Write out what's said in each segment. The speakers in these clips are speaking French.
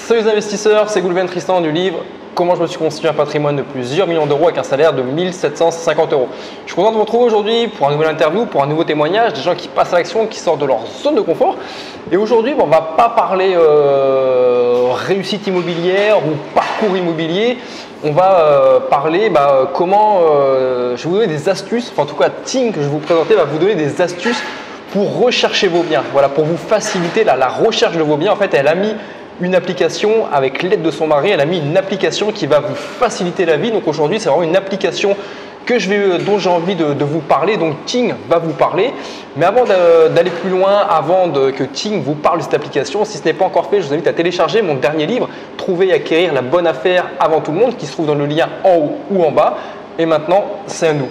Salut les investisseurs, c'est Goulven Tristan du livre Comment je me suis constitué un patrimoine de plusieurs millions d'euros avec un salaire de 1750 euros. Je suis content de vous retrouver aujourd'hui pour une nouvelle interview, pour un nouveau témoignage, des gens qui passent à l'action, qui sortent de leur zone de confort. Et aujourd'hui, on ne va pas parler réussite immobilière ou parcours immobilier. On va parler comment je vais vous donner des astuces, enfin en tout cas Ting que je vais vous présenter va vous donner des astuces pour rechercher vos biens, voilà, pour vous faciliter la recherche de vos biens. En fait, elle a mis une application avec l'aide de son mari, elle a mis une application qui va vous faciliter la vie. Donc aujourd'hui, c'est vraiment une application dont j'ai envie de vous parler. Donc Ting va vous parler. Mais avant d'aller plus loin, que Ting vous parle de cette application, si ce n'est pas encore fait, je vous invite à télécharger mon dernier livre, Trouver et acquérir la bonne affaire avant tout le monde, qui se trouve dans le lien en haut ou en bas. Et maintenant, c'est à nous.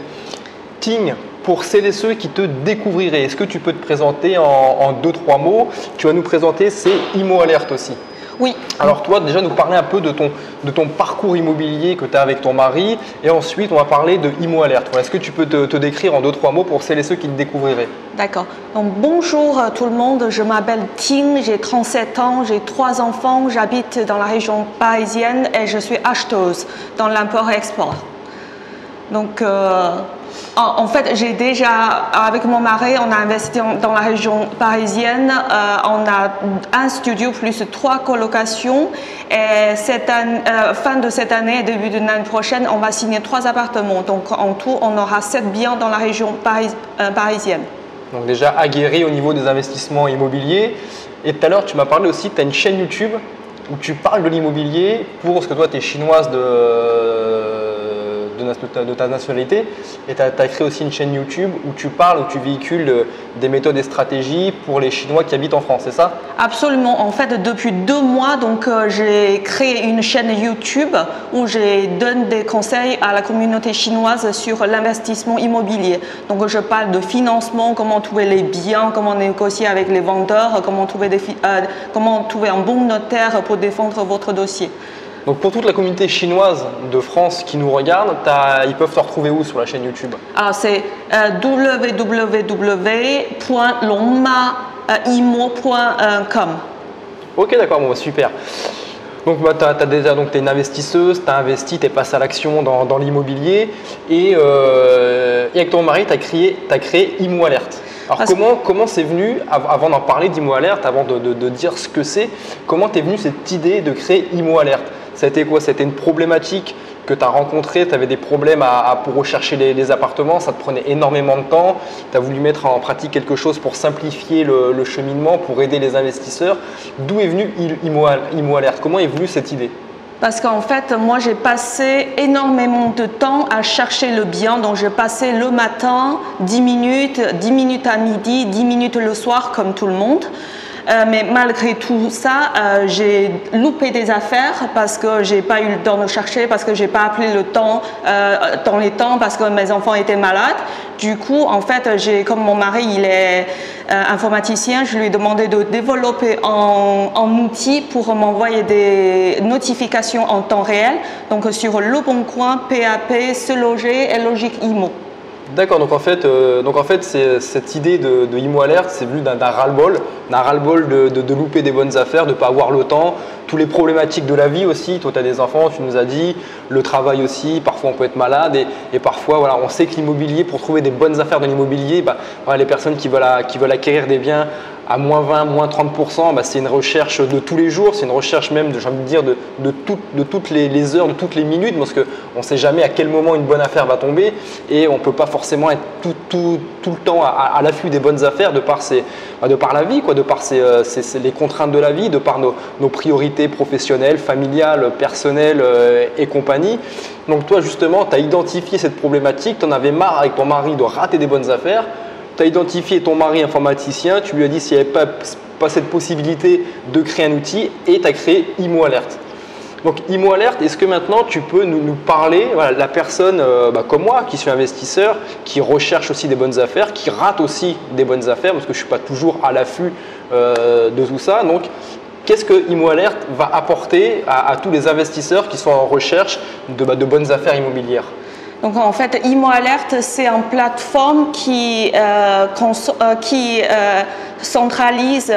Ting, pour celles et ceux qui te découvriraient, est-ce que tu peux te présenter en 2-3 mots? Tu vas nous présenter, c'est Immo Alert aussi. Oui. Alors toi, déjà nous parler un peu de ton parcours immobilier que tu as avec ton mari, et ensuite on va parler de Immo Alert. Voilà, est-ce que tu peux te décrire en 2-3 mots pour celles et ceux qui te découvriraient? D'accord. Donc bonjour tout le monde, je m'appelle Ting, j'ai 37 ans, j'ai 3 enfants, j'habite dans la région parisienne et je suis acheteuse dans l'import-export. Donc en fait, j'ai déjà, avec mon mari, on a investi dans la région parisienne. On a un studio plus 3 colocations. Et fin de cette année et début de l'année prochaine, on va signer 3 appartements. Donc en tout, on aura 7 biens dans la région parisienne. Donc déjà aguerri au niveau des investissements immobiliers. Et tout à l'heure, tu m'as parlé aussi, tu as une chaîne YouTube où tu parles de l'immobilier parce que toi, tu es chinoise de ta nationalité, et tu as créé aussi une chaîne YouTube où tu parles, où tu véhicules des méthodes et stratégies pour les Chinois qui habitent en France, c'est ça? Absolument. En fait, depuis 2 mois, j'ai créé une chaîne YouTube où je donne des conseils à la communauté chinoise sur l'investissement immobilier. Donc, je parle de financement, comment trouver les biens, comment négocier avec les vendeurs, comment trouver un bon notaire pour défendre votre dossier. Donc pour toute la communauté chinoise de France qui nous regarde, ils peuvent te retrouver où sur la chaîne YouTube? Alors c'est www.longmaimmo.com. Ok, d'accord, bon, super. Donc tu es une investisseuse, tu as investi, tu es passé à l'action dans l'immobilier, et avec ton mari, tu as créé Immo Alert. Alors comment c'est venu, avant d'en parler d'Immo Alert, avant de dire ce que c'est, comment t'es venue cette idée de créer Immo Alert? C'était quoi? C'était une problématique que tu as rencontrée, tu avais des problèmes pour rechercher les appartements, ça te prenait énormément de temps, tu as voulu mettre en pratique quelque chose pour simplifier le cheminement, pour aider les investisseurs. D'où est venu Immo Alert? Comment est venue cette idée? Parce qu'en fait, moi, j'ai passé énormément de temps à chercher le bien. Donc, je passais le matin 10 minutes à midi, 10 minutes le soir, comme tout le monde. Mais malgré tout ça, j'ai loupé des affaires parce que j'ai pas eu le temps de chercher, parce que j'ai pas appelé le temps dans les temps, parce que mes enfants étaient malades. Du coup, en fait, comme mon mari, il est informaticien, je lui ai demandé de développer un outil pour m'envoyer des notifications en temps réel. Donc sur Le Bon Coin, PAP, Se Loger et Logique Immo. D'accord, donc en fait cette idée de Immo Alert, c'est venu d'un ras-le-bol, de louper des bonnes affaires, de ne pas avoir le temps, tous les problématiques de la vie aussi. Toi, tu as des enfants, tu nous as dit, le travail aussi, parfois on peut être malade, et parfois voilà, on sait que l'immobilier, pour trouver des bonnes affaires dans l'immobilier, les personnes qui veulent acquérir des biens à moins 20, moins 30%, c'est une recherche de tous les jours, c'est une recherche même, j'ai envie de dire, de toutes les heures, de toutes les minutes, parce qu'on ne sait jamais à quel moment une bonne affaire va tomber, et on ne peut pas forcément être tout le temps à l'affût des bonnes affaires de par la vie, de par les contraintes de la vie, de par nos priorités professionnelles, familiales, personnelles et compagnie. Donc toi justement, tu as identifié cette problématique, tu en avais marre avec ton mari de rater des bonnes affaires. Tu as identifié ton mari informaticien, tu lui as dit s'il n'y avait pas cette possibilité de créer un outil, et tu as créé Immo Alert. Donc Immo Alert, est-ce que maintenant tu peux nous parler, la personne comme moi qui suis investisseur, qui recherche aussi des bonnes affaires, qui rate aussi des bonnes affaires, parce que je ne suis pas toujours à l'affût de tout ça. Donc qu'est-ce que Immo Alert va apporter à tous les investisseurs qui sont en recherche de bonnes affaires immobilières? Donc en fait, IMO Alert, c'est une plateforme qui centralise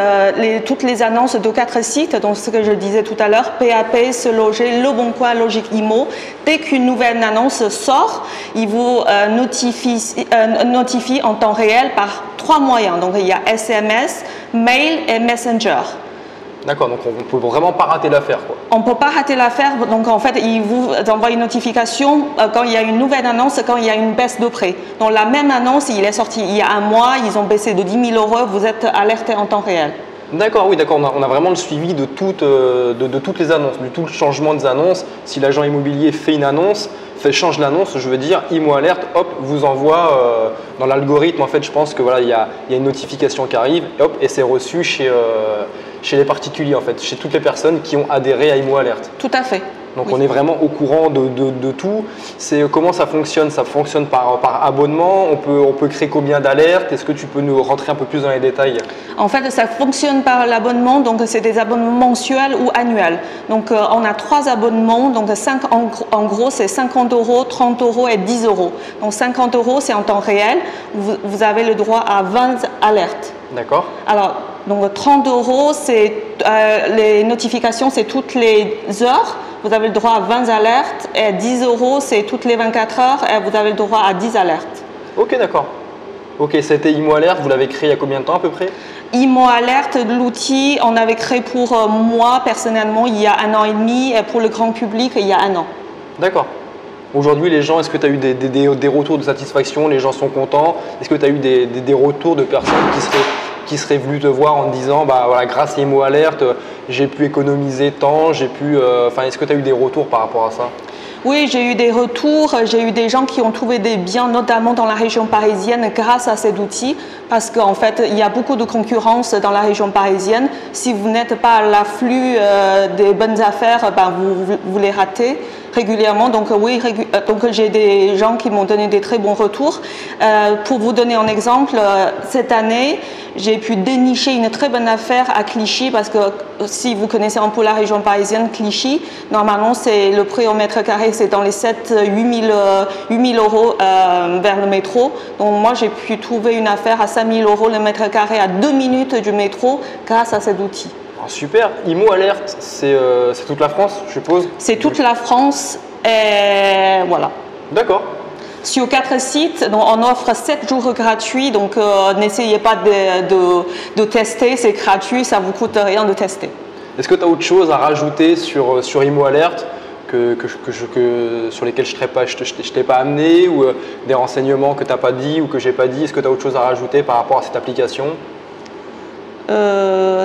toutes les annonces de 4 sites. Donc ce que je disais tout à l'heure, PAP, Se Loger, Le Bon Coin, Logique Immo. Dès qu'une nouvelle annonce sort, il vous notifie en temps réel par 3 moyens. Donc il y a SMS, mail et Messenger. D'accord, donc on ne peut vraiment pas rater l'affaire, quoi. On ne peut pas rater l'affaire, donc en fait, il vous envoie une notification quand il y a une nouvelle annonce, quand il y a une baisse de prix. Donc la même annonce, il est sorti il y a un mois, ils ont baissé de 10 000 €, vous êtes alerté en temps réel. D'accord, oui, d'accord. On a vraiment le suivi de toutes les annonces, de tout le changement des annonces. Si l'agent immobilier fait une annonce, change l'annonce, je veux dire, IMO Alert, hop, vous envoie dans l'algorithme. En fait, je pense que voilà, il y a une notification qui arrive, et hop, et c'est reçu chez les particuliers, en fait, chez toutes les personnes qui ont adhéré à IMO Alert. Tout à fait. Donc on est vraiment au courant de tout. Comment ça fonctionne? Ça fonctionne par abonnement. On peut créer combien d'alertes? Est-ce que tu peux nous rentrer un peu plus dans les détails? En fait, ça fonctionne par l'abonnement. Donc c'est des abonnements mensuels ou annuels. Donc on a 3 abonnements. Donc en gros, c'est 50 €, 30 € et 10 €. Donc 50 € c'est en temps réel. Vous avez le droit à 20 alertes. D'accord. Alors, donc 30 €, c'est les notifications, c'est toutes les heures. Vous avez le droit à 20 alertes. Et 10 €, c'est toutes les 24 heures. Et vous avez le droit à 10 alertes. Ok, d'accord. Ok, c'était IMO Alert. Vous l'avez créé il y a combien de temps à peu près? IMO Alert, l'outil, on avait créé pour moi personnellement il y a 1 an et demi. Et pour le grand public, il y a 1 an. D'accord. Aujourd'hui, les gens, est-ce que tu as eu des retours de satisfaction? Les gens sont contents? Est-ce que tu as eu des retours de personnes qui seraient venues te voir en te disant bah, voilà, grâce à IMO Alert, j'ai pu économiser tant, est-ce que tu as eu des retours par rapport à ça? Oui, j'ai eu des retours, j'ai eu des gens qui ont trouvé des biens, notamment dans la région parisienne, grâce à cet outil, parce qu'en fait, il y a beaucoup de concurrence dans la région parisienne. Si vous n'êtes pas à l'afflux des bonnes affaires, ben, vous les ratez régulièrement. Donc oui, donc j'ai des gens qui m'ont donné des très bons retours. Pour vous donner un exemple, cette année, j'ai pu dénicher une très bonne affaire à Clichy, parce que si vous connaissez un peu la région parisienne, Clichy, normalement c'est le prix au mètre carré, c'est dans les 7-8 000 € vers le métro. Donc moi j'ai pu trouver une affaire à 5 000 € le mètre carré à 2 minutes du métro grâce à cet outil. Super, IMO Alert, c'est toute la France, je suppose? C'est toute la France, et voilà. D'accord. Sur 4 sites, donc on offre 7 jours gratuits, donc n'essayez pas de tester, c'est gratuit, ça ne vous coûte rien de tester. Est-ce que tu as autre chose à rajouter sur IMO Alert sur lesquels je t'ai pas amené, ou des renseignements que tu n'as pas dit ou que j'ai pas dit? Est-ce que tu as autre chose à rajouter par rapport à cette application?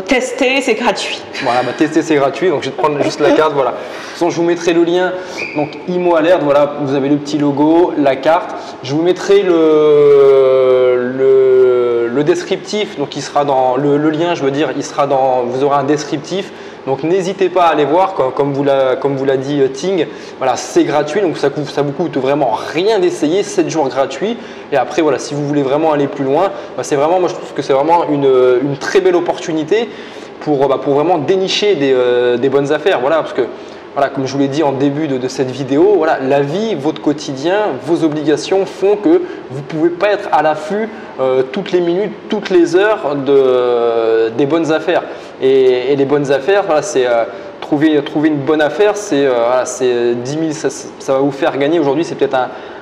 Tester, c'est gratuit. Voilà, bah, tester c'est gratuit, donc je vais te prendre juste la carte, voilà. De toute façon, je vous mettrai le lien. Donc IMO Alert, voilà, vous avez le petit logo, la carte. Je vous mettrai le descriptif, donc il sera dans le lien, je veux dire, il sera dans, vous aurez un descriptif. Donc n'hésitez pas à aller voir, comme vous l'a dit Ting, voilà, c'est gratuit, donc ça vous coûte vraiment rien d'essayer, 7 jours gratuits. Et après, voilà, si vous voulez vraiment aller plus loin, bah, moi je trouve que c'est vraiment une très belle opportunité pour vraiment dénicher des bonnes affaires. Voilà, parce que voilà, comme je vous l'ai dit en début de cette vidéo, voilà, la vie, votre quotidien, vos obligations font que vous ne pouvez pas être à l'affût toutes les minutes, toutes les heures des bonnes affaires. Et les bonnes affaires, voilà, c'est trouver une bonne affaire, c'est 10 000, ça va vous faire gagner. Aujourd'hui, c'est peut-être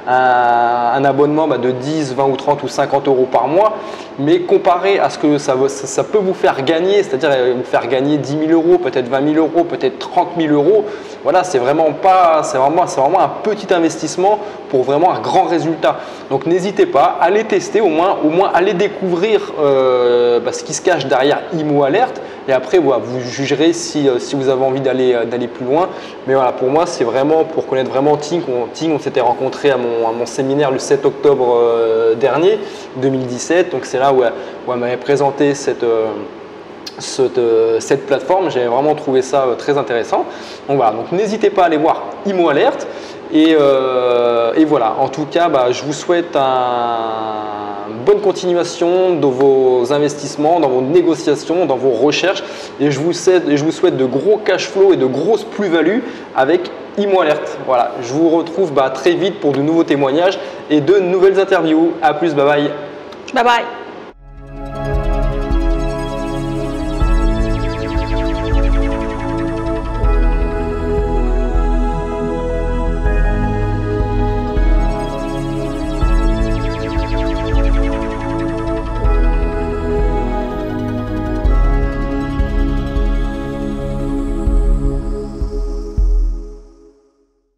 un abonnement de 10, 20 ou 30 ou 50 € par mois, mais comparé à ce que ça peut vous faire gagner, c'est-à-dire vous faire gagner 10 000 €, peut-être 20 000 €, peut-être 30 000 €, voilà, c'est vraiment un petit investissement pour vraiment un grand résultat. Donc n'hésitez pas, allez tester, au moins allez découvrir ce qui se cache derrière IMO Alert. Et après, voilà, vous jugerez si vous avez envie d'aller plus loin. Mais voilà, pour moi, c'est vraiment pour connaître vraiment Ting. On s'était rencontré à mon séminaire le 7 octobre dernier, 2017. Donc c'est là où elle m'avait présenté cette plateforme. J'ai vraiment trouvé ça très intéressant. Donc voilà, donc n'hésitez pas à aller voir IMO Alert. Et voilà, en tout cas, je vous souhaite une bonne continuation dans vos investissements, dans vos négociations, dans vos recherches. Et je vous souhaite de gros cash flow et de grosses plus-values avec IMO Alert. Voilà, je vous retrouve très vite pour de nouveaux témoignages et de nouvelles interviews. À plus, bye bye. Bye bye.